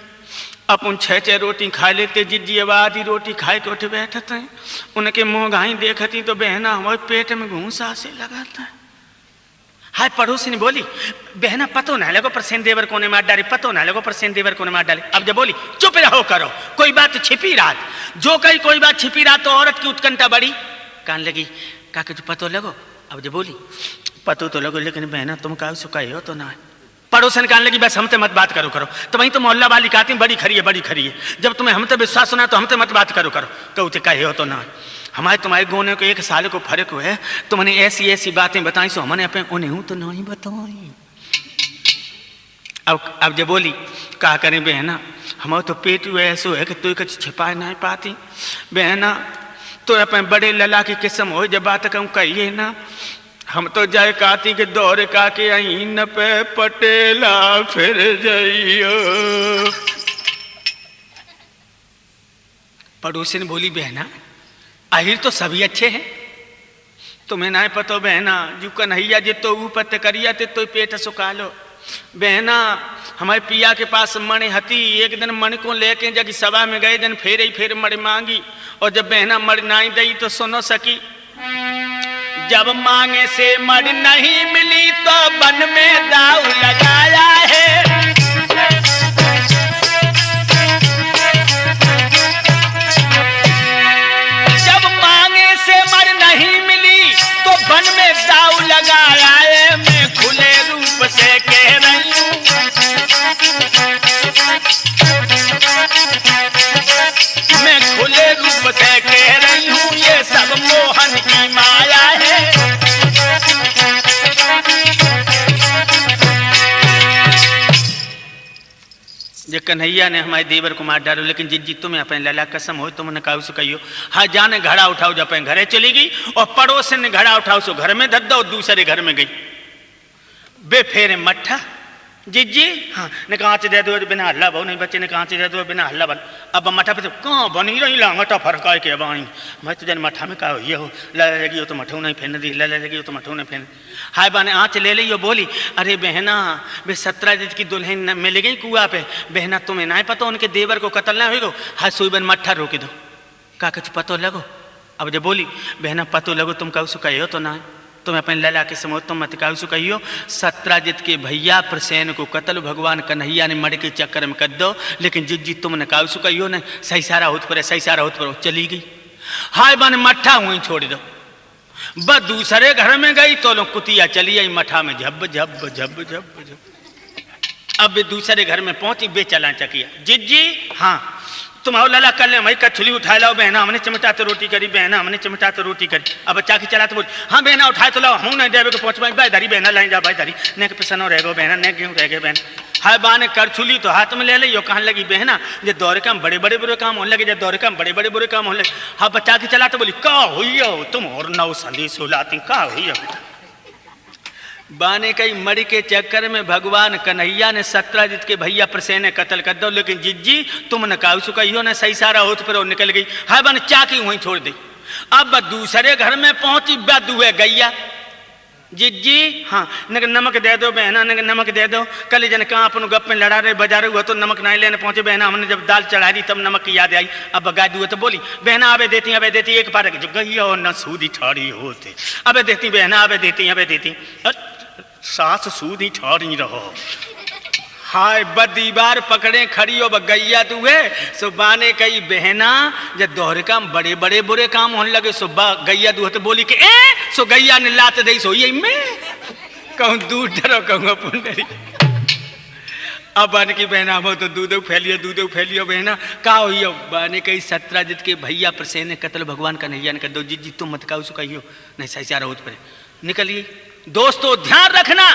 अपन 6 रोटी खा लेते, जिज्जी अब आधी रोटी खाए के उठ बैठते हैं। उनके मुँह घाई देखती तो बहना हमारे पेट में घूसा से लगाता है। हाय पड़ोसी ने बोली, बहना पतो ना लगो पर सेन देवर कोने मार डाली, पतो ना लगो पर सेन देवर कोने मार डाली। अब जब बोली चुप रहो करो, कोई बात छिपी रात, जो कही कोई बात छिपी रात तो औरत की उत्कंठा बढ़ी। कहने लगी काके जो पतो लगो। अब जब बोली पतो तो लगो, लेकिन बहना तुम का सुखाई हो तो ना। पड़ोसन कहने लगी बस हमसे मत बात करो तो वहीं तो मोहल्ला वाली कहती बड़ी खरी है, बड़ी खरी है। जब तुम्हें हमसे विश्वास होना तो हमसे मत बात करो कहू तो कहे हो तो ना। हमारे तुम्हारे गोने को 1 साल को फर्क है, तुमने ऐसी ऐसी बातें बताई सो हमने अपने उन्हें हूं तो नहीं बताई। अब जब बोली कहा करें बहना, हमारे तो पेट ऐसो है कि तू कुछ छिपा नहीं पाती। बहना तो अपने बड़े लला की किस्म हो, जब बात कहूँ कहिए ना। हम तो जाए काती के दौरे का के आई न पे पटेला फिर जाइयो। पड़ोसी ने बोली बहना आहिर तो सभी अच्छे हैं, तुम्हें ना पतो बहना, जू कन्हैया जे तो ऊपर करिया ते तो पेट सुखा लो। बहना हमारे पिया के पास मणि हती, एक दिन मणि को लेके जब सभा में गए दिन फेर मणि मांगी और जब बहना मणि नहीं दई तो सुनो सकी। जब मांगे से मणि नहीं मिली तो वन में दाव लगाया है। जब मांगे से मणि नहीं मिली तो वन में दाव लगाया है। मैं खुले रूप से कह रही हूँ, मैं खुले रूप से कह रही हूँ, ये सब मोहन की माया है। जे कन्हैया ने हमारे देवर को मार डालो, लेकिन जिज्जी तुम्हें अपने लला कसम हो तुमने कहा उसे कहियो। हाँ जाने घड़ा उठाओ, जब अपने घरे चली गई और पड़ोसन ने घड़ा उठाओ सो घर में धद्दा और दूसरे घर में गई बेफेरे मट्ठा। जिज्जी हाँ ने कांच दे दो बिना हल्ला बहु नहीं, बच्चे ने कांच दे दो बिना हल्ला बन। अब मठा पे तो कहाँ बनी रही लांगटा फरका के बाई मैं तो जन मठा में कहा ये हो लगी हो तो मठू नहीं फेन दी, लगी हो तो मठू नहीं फेन। हाय बाने आँच ले ली, बोली अरे बहना वे 17 दिन की दुल्हन मिल गई कुआ पे। बहना तुम्हें ना पता उनके देवर को कत्ल ना हो। हाय सुई बन मट्ठा रोक दो, का कुछ पतो लगो। अब जब बोली बहना पतो लगो तुम कहू सो कहे हो तो ना। तुम अपने लला के समो तुम मत कहू सो कहियो सत्राजित के भैया प्रसेन को कत्ल भगवान कन्हैया ने मड़ के चक्कर में कर दो, लेकिन जिज्जी तुम न कहू सो कहियो न सही सारा होत पर सही सारा होत पर चली गई। हाय बन मट्ठा वहीं छोड़ दो, बस दूसरे घर में गई तो लोग कुतिया चली आई मठा में झब झब झब झब झब। अब वे दूसरे घर में पहुंची बेचला चकिया जिज्जी हाँ तुम आओ लला कर ले भाई कछुली उठा लाओ बहना हमने चिमटा तो रोटी करी बहना हमने चिमटा तो रोटी करी। अब बच्चा की चला तो बोल हाँ बहना उठाए तो लाओ हम नहीं देवे को पहुंच पाई भाई धरी बहना लाई जा भाई धरी ने के पिसनो रह गो बहना ने गेहूं रह गए बहन। हाय बा ने करछुली तो हाथ में ले ले यो कहने लगी बहना जे दौरे काम बड़े बड़े बुरे काम होने लगे, जब दौरे काम बड़े बड़े बुरे काम होने लगे। हाँ बच्चा की चला तो बोली का हुई हो तुम और नौ संदेश लाती का हुई हो। बाने कई मड़ी के चक्कर में भगवान कन्हैया ने सत्राजित के भैया प्रसेन ने कत्ल कर दो, लेकिन जिज्जी तुम न काऊ सो कहियो ने सही सारा होत पर निकल गई। हाय बन चाकी वहीं छोड़ दी। अब दूसरे घर में पहुंची बदू है गैया जिज्जी हाँ नमक दे दो बहना नमक दे दो। कल जन कहाँ अपन गप में लड़ा रहे बजा रहे हुआ तो नमक नहीं लेने पहुंचे बहना हमने जब दाल चढ़ा दी तब नमक की याद आई। अब बगा दुआ तो बोली बहना अबे देती एक पार जो गैया और न सूदी ठाड़ी होते अबे देती बहना अबे देती सास सूदी ठाड़ी रहो। हाय बदीबार पकड़े खड़ी हो गैया तुए सुबाने कई बहना जब दोहरे काम बड़े बड़े बुरे काम होने लगे सुबह गैया दुआ तो बोली कि ए सो गैया ने लात दई सो ये मैं कहूँ दूध डरो कहूँ पुंडरी। अब बन की बहना हो तो दूध फैलियो बहना का हुई हो बाने कई सत्राजित के भैया प्रसेन ने कत्ल भगवान कन्हैया ने कर दो। जिज्जी तुम मत कहू सो कहियो नहीं सही चारा होत पर निकलिए। दोस्तों ध्यान रखना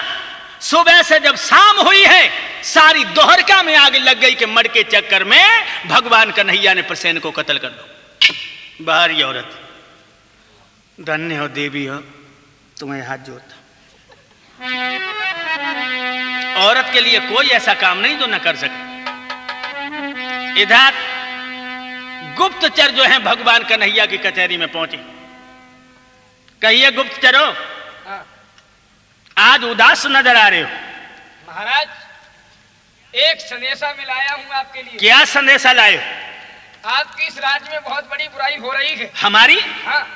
सुबह से जब शाम हुई है सारी दोहरका में आग लग गई कि मड़ के चक्कर में भगवान कन्हैया ने प्रसेन को कत्ल कर दो। बाहरी औरत धन्य हो देवी हो तुम्हें हाथ जोड़ता। औरत के लिए कोई ऐसा काम नहीं जो न कर सके। इधर गुप्तचर जो है भगवान कन्हैया की कचहरी में पहुंची। कहिए गुप्तचरो आज उदास नजर आ रहे हो। महाराज एक संदेशा में लाया हूँ आपके लिए। क्या संदेशा लाए हो? आपकी इस राज्य में बहुत बड़ी बुराई हो रही है। हमारी? हाँ।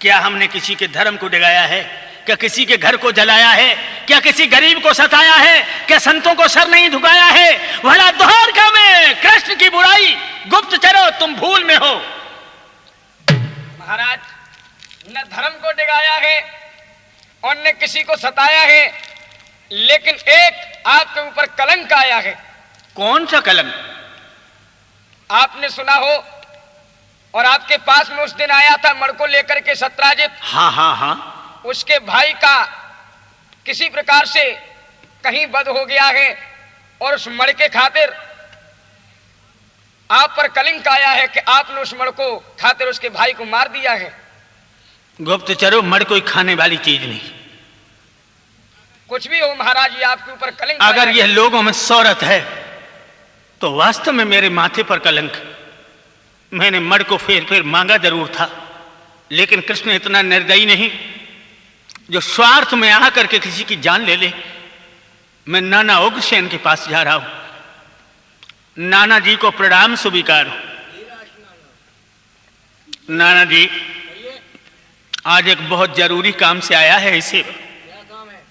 क्या हमने किसी के धर्म को डिगाया है? क्या किसी के घर को जलाया है? क्या किसी गरीब को सताया है? क्या संतों को सर नहीं झुकाया है? भला द्वारका में कृष्ण की बुराई गुप्तचरो तुम भूल में हो। महाराज न धर्म को डिगाया है और न किसी को सताया है, लेकिन एक आपके ऊपर कलंक आया है। कौन सा कलंक? आपने सुना हो और आपके पास में उस दिन आया था मड़ को लेकर के सत्राजित। हाँ हाँ हाँ। उसके भाई का किसी प्रकार से कहीं वध हो गया है और उस मड़ के खातिर आप पर कलंक आया है कि आपने उस मड़ को खातिर उसके भाई को मार दिया है। गुप्तचरो मड़ कोई खाने वाली चीज नहीं। कुछ भी हो महाराज ये आपके ऊपर कलंक। अगर यह लोगों में शौहरत है तो वास्तव में मेरे माथे पर कलंक। मैंने मड़ को फिर मांगा जरूर था, लेकिन कृष्ण इतना निर्दयी नहीं जो स्वार्थ में आकर के किसी की जान ले ले। मैं नाना उग्रसेन के पास जा रहा हूं। नाना जी को प्रणाम स्वीकार। नाना जी आज एक बहुत जरूरी काम से आया है। इसे क्या काम है?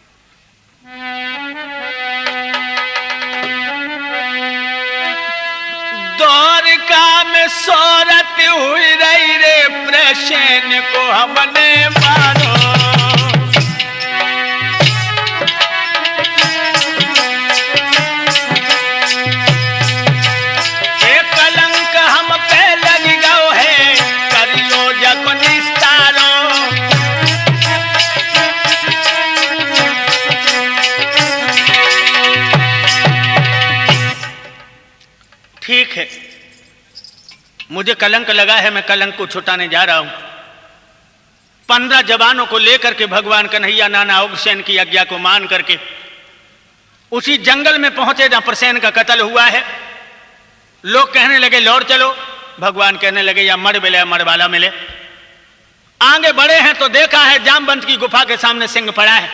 द्वारका में शौहरत हुई रही रे प्रसेन को हमने मारो। एक कलंक हम पे लग गयो है करियो जब निस्तारो। ठीक है मुझे कलंक लगा है, मैं कलंक को छुटाने जा रहा हूं। 15 जवानों को लेकर के भगवान कन्हैया नाना उग्रसेन की आज्ञा को मान करके उसी जंगल में पहुंचे जहां प्रसेन का कत्ल हुआ है। लोग कहने लगे लौट चलो, भगवान कहने लगे या मड़ मिले या मड़वाला मिले। आगे बढ़े हैं तो देखा है जामवंत की गुफा के सामने सिंह पड़ा है।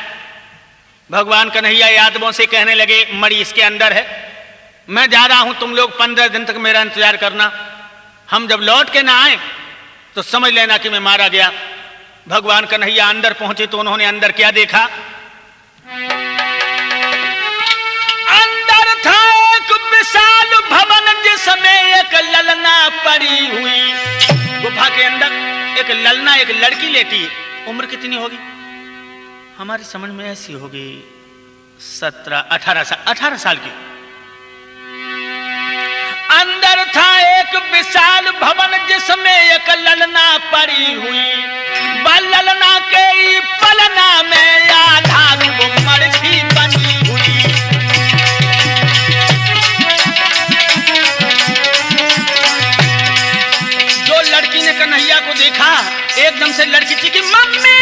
भगवान कन्हैया यादवों से कहने लगे मड़ी इसके अंदर है, मैं जा रहा हूं, तुम लोग 15 दिन तक मेरा इंतजार करना। हम जब लौट के ना आए तो समझ लेना कि मैं मारा गया। भगवान कन्हैया अंदर पहुंचे तो उन्होंने अंदर क्या देखा? अंदर था एक विशाल भवन जिसमें एक ललना पड़ी हुई। गुफा के अंदर एक ललना, एक लड़की लेटी है। उम्र कितनी होगी? हमारी समझ में ऐसी होगी 17-18 साल की। अंदर था एक विशाल भवन जिसमें एक ललना पड़ी हुई। ललना के पलना में आधार उम्र थी बनी हुई। जो लड़की ने कन्हैया को देखा एकदम से लड़की चीखी मम्मी।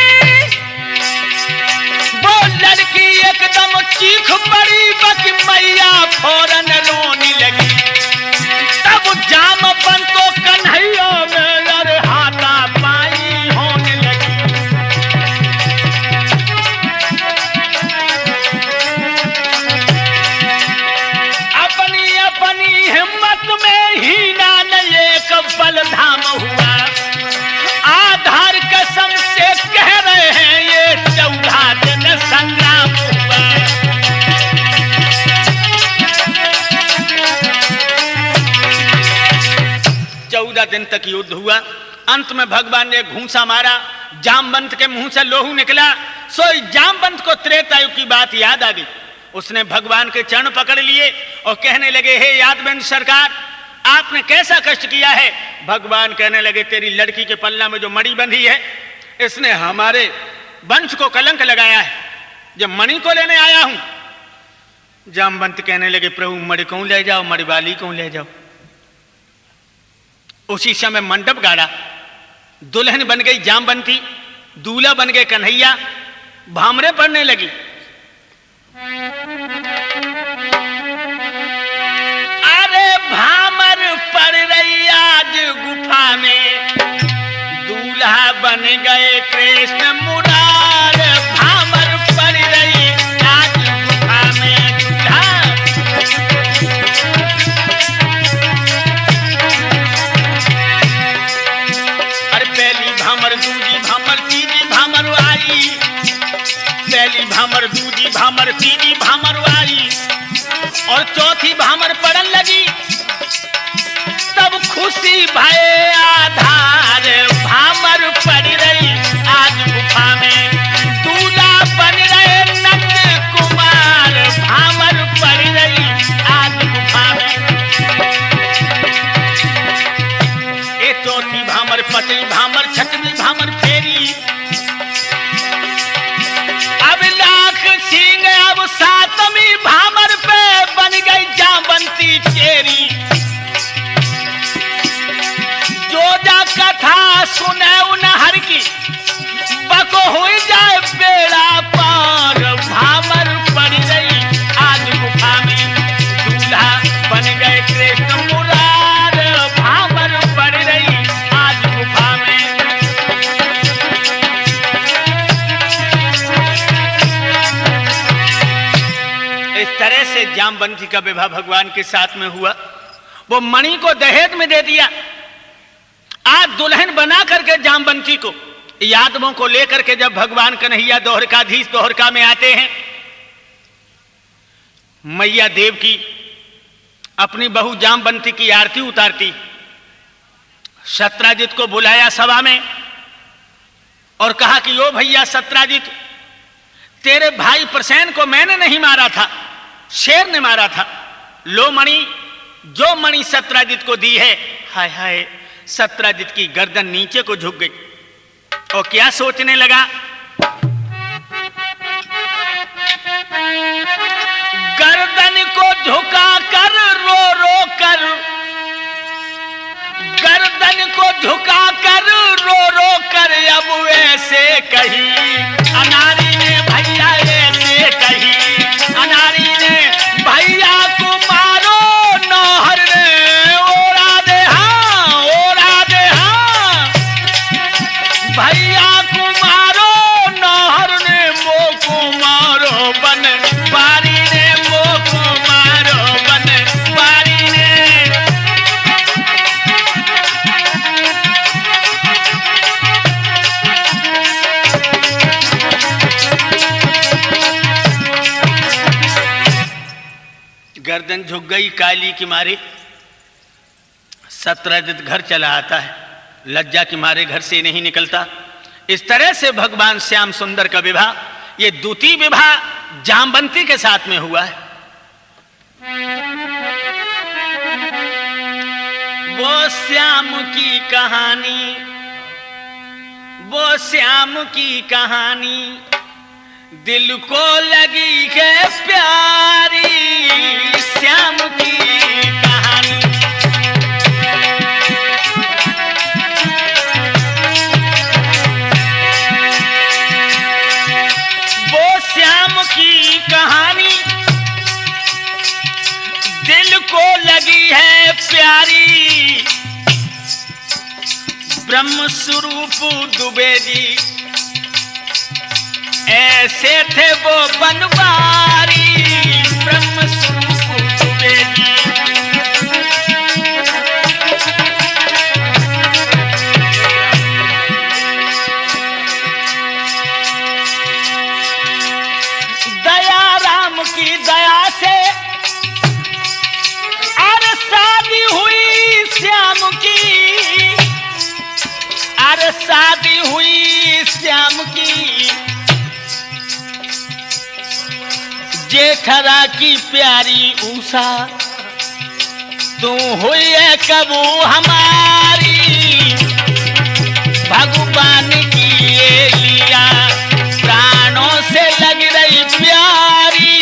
वो लड़की एकदम चीख पड़ी बाकी मैया फौरन रोने लगी। तब जामवंत तो कन्हैया में लड़ हाथा पाई होने लगी। अपनी अपनी हिम्मत में ही ना एक बलधाम हुआ। आधार कसम से कह रहे हैं ये 14 दिन संग्राम हुआ। 14 दिन तक युद्ध हुआ। अंत में भगवान ने घूंसा मारा, जामवंत के मुंह से लोहू निकला। सो जामवंत को त्रेतायुग की बात याद आ गई। उसने भगवान के चरण पकड़ लिए और कहने लगे हे यादवंत सरकार, आपने कैसा कष्ट किया है? भगवान कहने लगे तेरी लड़की के पल्ला में जो मणि बंधी है इसने हमारे वंश को कलंक लगाया है। जब मणि को लेने आया हूं। जामवंत कहने लगे प्रभु मणि को ले जाओ, मणि वाली को ले जाओ। उसी समय मंडप गाड़ा, दुल्हन बन गई जामवंती, दूल्हा बन गए कन्हैया, भामरे पड़ने लगी। अरे भामर पड़ रही आज गुफा में, दूल्हा बन गए कृष्ण मुरार। भामर पड़ रही आज गुफा में, दूल्हा। अरे पहली भामर, दूजी भामर, तीजी भामर आई। पहली भामर, दूजी भामर, तीजी भामर आई और चौथी भामर पड़न लगी। तब खुशी भये आधार, भामर पड़ रही आज गुफा में, दूल्हा बन रहे नंद कुमार। भामर पड़ रही आज गुफा में। ये चौथी भामर, पांचवी भामर, छठवीं भामर फेरी। अब लाख सिंह, अब सातवीं भामर पे बन गई जामवंती चेरी। जो जा कथा सुने उन हर की, बको हो जाए बेड़ा पार। भामर पड़ गई आज गुफा में, दूल्हा बन गए कृष्ण मुरार। भामर पड़ रही आज गुफा में। इस तरह से जामवंती का विवाह भगवान के साथ में हुआ। वो मणि को दहेज में दे दिया। आज दुल्हन बना करके जामवंती को, यादवों को लेकर के जब भगवान कन्हैया द्वारकाधीश द्वारका में आते हैं, मैया देव की अपनी बहू जामवंती की आरती उतारती। सत्राजित को बुलाया सभा में और कहा कि ओ भैया सत्राजित, तेरे भाई प्रसेन को मैंने नहीं मारा था, शेर ने मारा था। लो मणि, जो मणि सत्राजित को दी है। हाय हाय, सत्राजित की गर्दन नीचे को झुक गई और क्या सोचने लगा? गर्दन को झुका कर रो रो कर, गर्दन को झुका कर रो रो कर, अब ऐसे कही अनारी ने भैया, ऐसे कही अनारी ने भैया को मारो नौहर ने ओढ़ा दे, हाँ ओढ़ा दे, हाँ भैया को मारो नौहर ने, मो को मारो बन बारी ने, मो को मारो बन बारी ने। गर्दन झुक गई काली के मारे। सत्यरजत घर चला आता है, लज्जा के मारे घर से नहीं निकलता। इस तरह से भगवान श्याम सुंदर का विवाह, ये द्वितीय विवाह जामवंती के साथ में हुआ है। वो श्याम की कहानी, वो श्याम की कहानी दिल को लगी है प्यारी, श्याम की कहानी। वो श्याम की कहानी दिल को लगी है प्यारी, ब्रह्म स्वरूप दुबे जी ऐसे थे वो बनवारी, ब्रह्म स्वरूप दुबे जी। दया राम की दया से अरे शादी हुई श्याम की, अरे शादी हुई श्याम की, जेठरा की प्यारी उषा तू हुई है कबू हमारी, भगवान की ये लिया प्राणों से लग रही प्यारी,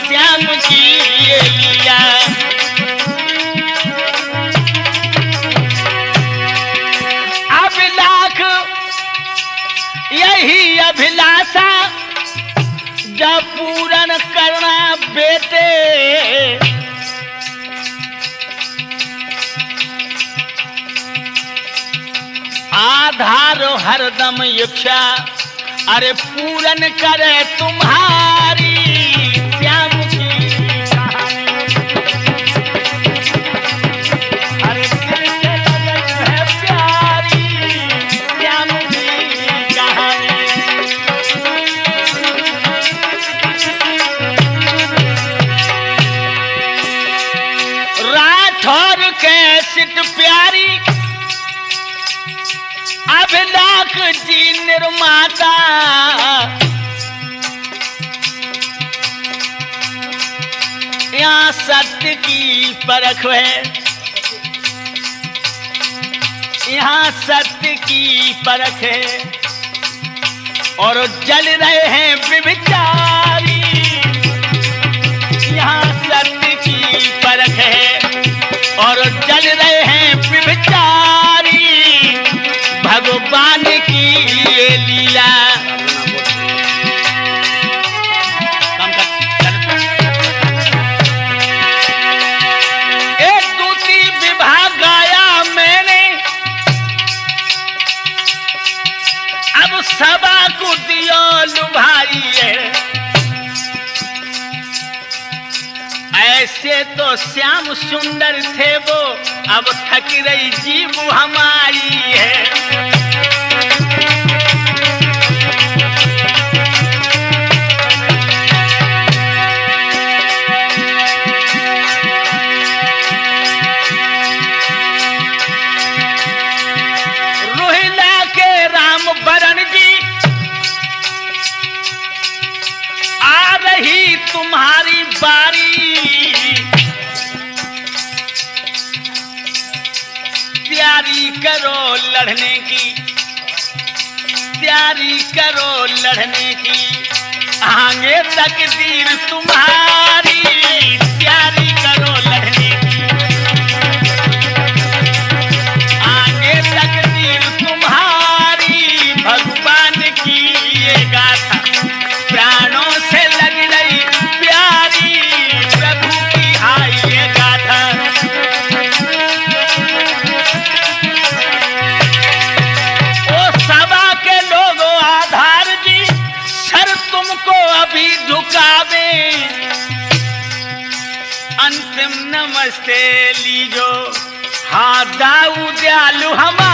श्याम की ये लिया। अभिलाख यही अभिलाषा जब पूरन करना बेटे, आधार हरदम इच्छा अरे पूरन करे तुम्हारी, श्याम की कहानी। अरे दिल से लगन है प्यारी, श्याम की कहानी। राठौर कैसेट प्यारी, अभिलाख जी निर्माता, यहाँ सत्य की परख है, यहाँ सत्य की परख है, और जल रहे हैं विचारी, यहाँ सत्य की परख है, और जल रहे हैं विचारी, भगवान की ये लीला। एक दूती विवाह गाया मैंने, अब सभा को दियो लुभाइए, ऐसे तो श्याम सुंदर थे वो, अब थक रही जीव हमारी है। रोहिला के राम बरन जी आ रही तुम्हारी बारी, तैयारी करो लड़ने की, तैयारी करो लड़ने की, आगे तकदीर तुम्हारी, तैयारी करो लड़ने की, आगे तकदीर तुम्हारी, भगवान की ये गाथा प्राणों से लग रही प्यारी, प्रभु की हाय ये गाथा। अभी झुकावे अंतिम नमस्ते लीजो, हाँ दाऊ दयालु हमारा।